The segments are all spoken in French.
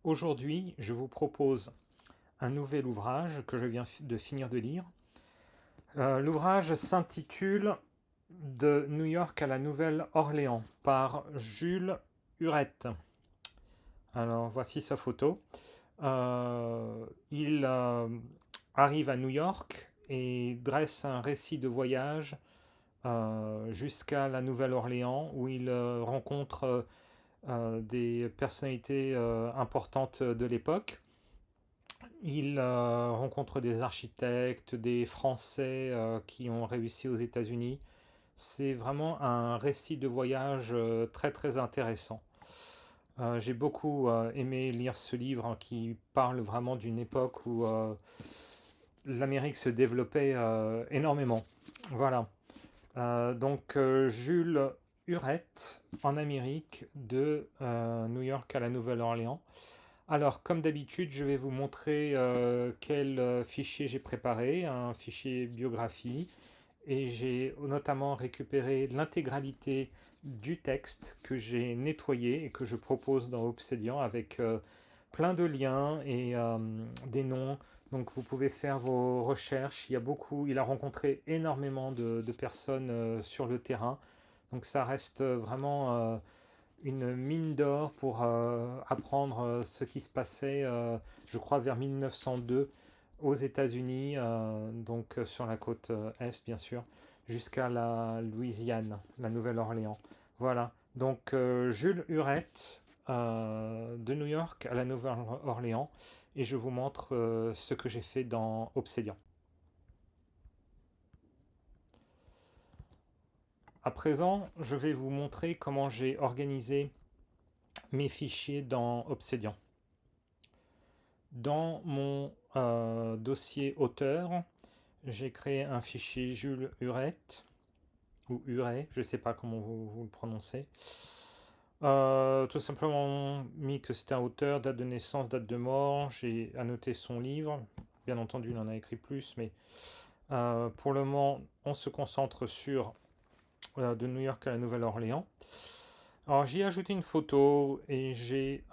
Aujourd'hui, je vous propose un nouvel ouvrage que je viens de finir de lire. L'ouvrage s'intitule De New York à la Nouvelle-Orléans par Jules Huret. Alors voici sa photo. Il arrive à New York et dresse un récit de voyage jusqu'à la Nouvelle-Orléans où il rencontre des personnalités importantes de l'époque. Il rencontre des architectes, des Français qui ont réussi aux États-Unis. C'est vraiment un récit de voyage très très intéressant. J'ai beaucoup aimé lire ce livre qui parle vraiment d'une époque où l'Amérique se développait énormément. Voilà. Jules Huret en Amérique de New York à la Nouvelle-Orléans. Alors, comme d'habitude, je vais vous montrer quel fichier j'ai préparé, un fichier biographie, et j'ai notamment récupéré l'intégralité du texte que j'ai nettoyé et que je propose dans Obsidian avec plein de liens et des noms. Donc, vous pouvez faire vos recherches. Il a rencontré énormément de personnes sur le terrain. Donc, ça reste vraiment une mine d'or pour apprendre ce qui se passait, je crois, vers 1902 aux États-Unis, sur la côte est, bien sûr, jusqu'à la Louisiane, la Nouvelle-Orléans. Voilà. Jules Huret, de New York à la Nouvelle-Orléans, et je vous montre ce que j'ai fait dans Obsidian. À présent, je vais vous montrer comment j'ai organisé mes fichiers dans Obsidian. Dans mon dossier auteur, j'ai créé un fichier Jules Huret, ou Huret, je ne sais pas comment vous le prononcez. Tout simplement mis que c'était un auteur, date de naissance, date de mort, j'ai annoté son livre. Bien entendu, il en a écrit plus, mais pour le moment, on se concentre sur de New York à la Nouvelle-Orléans. Alors, j'ai ajouté une photo et j'ai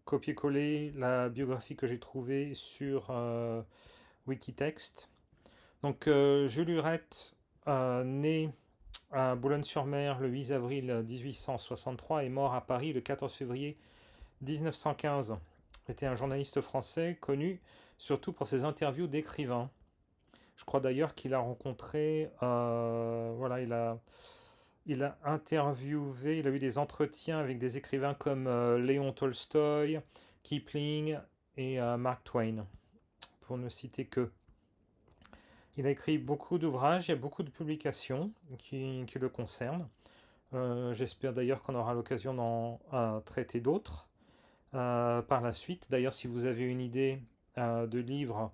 copier-coller la biographie que j'ai trouvée sur Wikitext. Jules Huret, né à Boulogne-sur-Mer le 8 avril 1863 et mort à Paris le 14 février 1915, était un journaliste français connu surtout pour ses interviews d'écrivains. Je crois d'ailleurs qu'il a rencontré, il a interviewé, il a eu des entretiens avec des écrivains comme Léon Tolstoï, Kipling et Mark Twain, pour ne citer que. Il a écrit beaucoup d'ouvrages, il y a beaucoup de publications qui le concernent. J'espère d'ailleurs qu'on aura l'occasion d'en traiter d'autres par la suite. D'ailleurs, si vous avez une idée de livre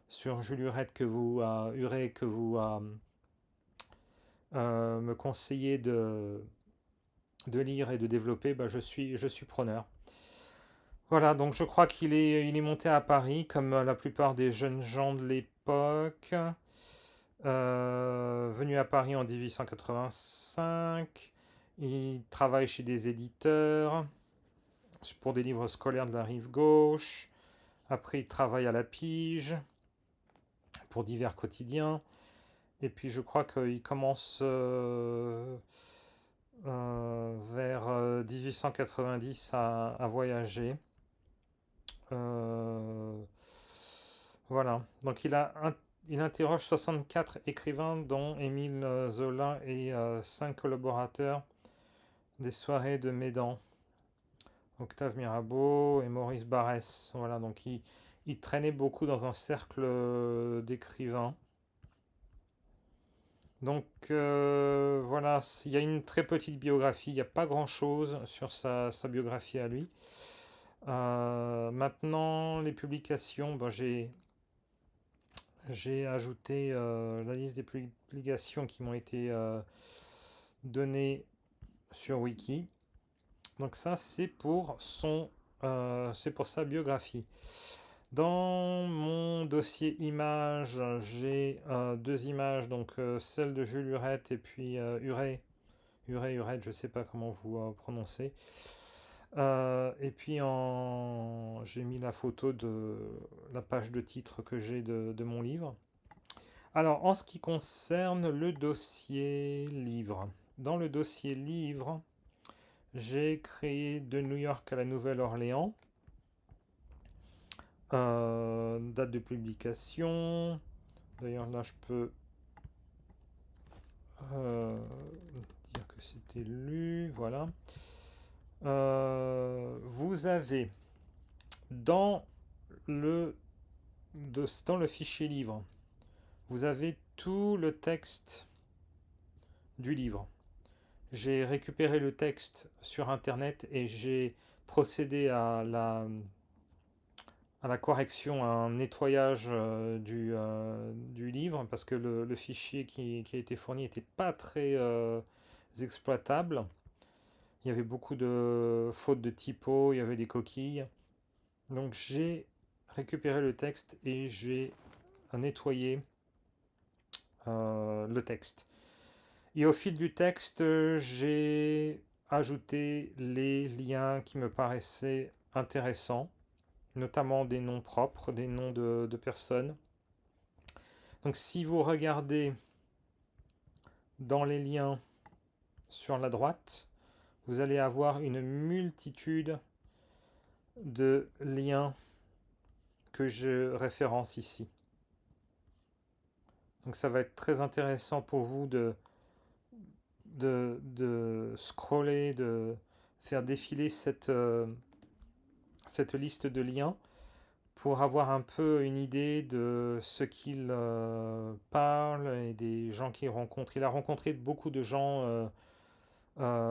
sur Jules Huret que vous me conseillez de lire et de développer, je suis preneur. Voilà, donc je crois il est monté à Paris, comme la plupart des jeunes gens de l'époque, venu à Paris en 1885. Il travaille chez des éditeurs pour des livres scolaires de la rive gauche. Après, il travaille à la Pige pour divers quotidiens. Et puis, je crois qu'il commence vers 1890 à voyager. Voilà. Il interroge 64 écrivains, dont Émile Zola et 5 collaborateurs des soirées de Médan. Octave Mirabeau et Maurice Barrès. Voilà, il traînait beaucoup dans un cercle d'écrivains. Voilà, il y a une très petite biographie, il n'y a pas grand-chose sur sa biographie à lui. Maintenant, les publications, j'ai ajouté la liste des publications qui m'ont été données sur Wiki. Donc ça, c'est pour sa biographie. Dans mon dossier images, j'ai deux images, celle de Jules Huret et puis Huret, je ne sais pas comment vous prononcez. Et puis j'ai mis la photo de la page de titre que j'ai de mon livre. Alors, en ce qui concerne le dossier livre, dans le dossier livre, j'ai créé de New York à la Nouvelle-Orléans. Date de publication. D'ailleurs, là, je peux dire que c'était lu. Voilà. Vous avez dans le, dans le fichier livre, vous avez tout le texte du livre. J'ai récupéré le texte sur internet et j'ai procédé à la correction, à un nettoyage du livre parce que le fichier qui a été fourni n'était pas très exploitable. Il y avait beaucoup de fautes de typo, il y avait des coquilles. Donc j'ai récupéré le texte et j'ai nettoyé le texte. Et au fil du texte, j'ai ajouté les liens qui me paraissaient intéressants, notamment des noms propres, des noms de personnes. Donc si vous regardez dans les liens sur la droite, vous allez avoir une multitude de liens que je référence ici. Donc ça va être très intéressant pour vous de scroller, de faire défiler cette liste de liens pour avoir un peu une idée de ce qu'il parle et des gens qu'il rencontre. Il a rencontré beaucoup de gens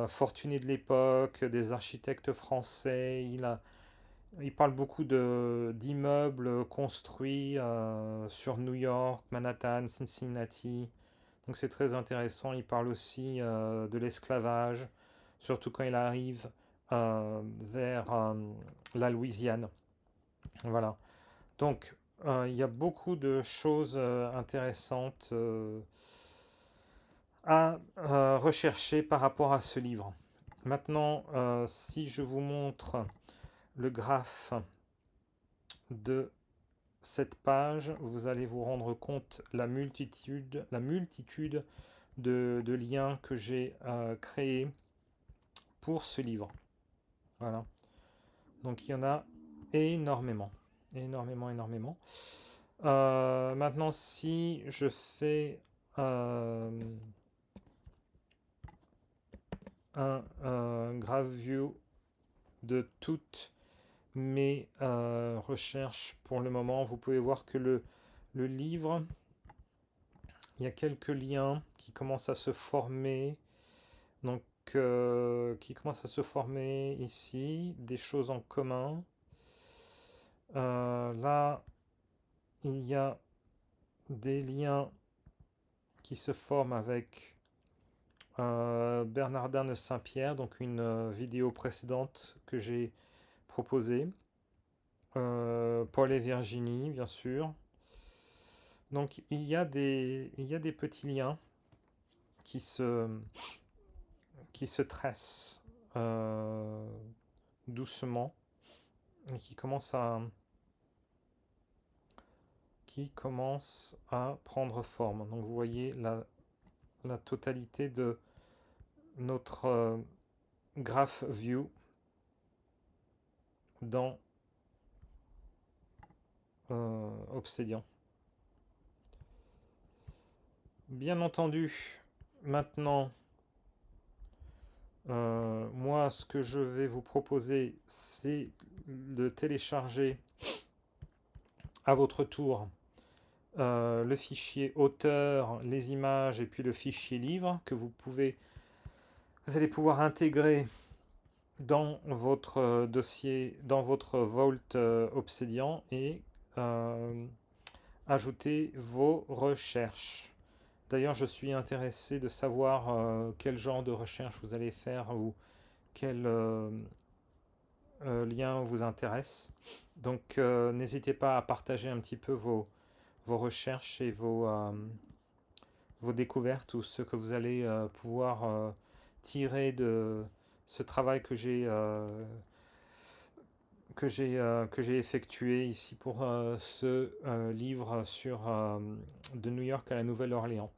fortunés de l'époque, des architectes français. Il parle beaucoup d'immeubles construits sur New York, Manhattan, Cincinnati. Donc c'est très intéressant. Il parle aussi de l'esclavage, surtout quand il arrive vers la Louisiane. Voilà. Donc il y a beaucoup de choses intéressantes à rechercher par rapport à ce livre. Maintenant, si je vous montre le graphe de cette page, vous allez vous rendre compte la multitude de liens que j'ai créés pour ce livre. Voilà. Donc il y en a énormément. Énormément. Maintenant, si je fais un graph view de toutes mes recherches pour le moment, vous pouvez voir que le livre, il y a quelques liens qui commencent à se former. Donc, qui commencent à se former ici, des choses en commun. Là, il y a des liens qui se forment avec Bernardin de Saint-Pierre, donc une vidéo précédente que j'ai proposée. Paul et Virginie, bien sûr. Donc il y a des petits liens qui se, tressent doucement et qui commencent à prendre forme. Donc vous voyez la totalité de notre graph view dans Obsidian. Bien entendu, maintenant, moi, ce que je vais vous proposer, c'est de télécharger à votre tour le fichier auteur, les images et puis le fichier livre que vous allez pouvoir intégrer dans votre dossier, dans votre Vault Obsidian et ajouter vos recherches. D'ailleurs, je suis intéressé de savoir quel genre de recherche vous allez faire ou quel lien vous intéresse. Donc, n'hésitez pas à partager un petit peu vos recherches et vos découvertes ou ce que vous allez pouvoir tirer de ce travail que j'ai que j'ai effectué ici pour ce livre sur de New York à la Nouvelle-Orléans.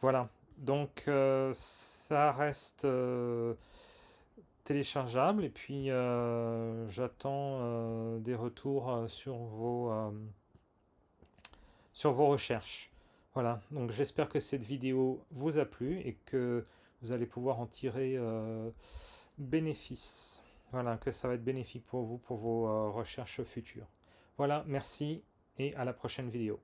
Voilà, donc ça reste téléchargeable et puis j'attends des retours sur vos recherches. Voilà, donc j'espère que cette vidéo vous a plu et que vous allez pouvoir en tirer bénéfice. Voilà, que ça va être bénéfique pour vous, pour vos recherches futures. Voilà, merci et à la prochaine vidéo.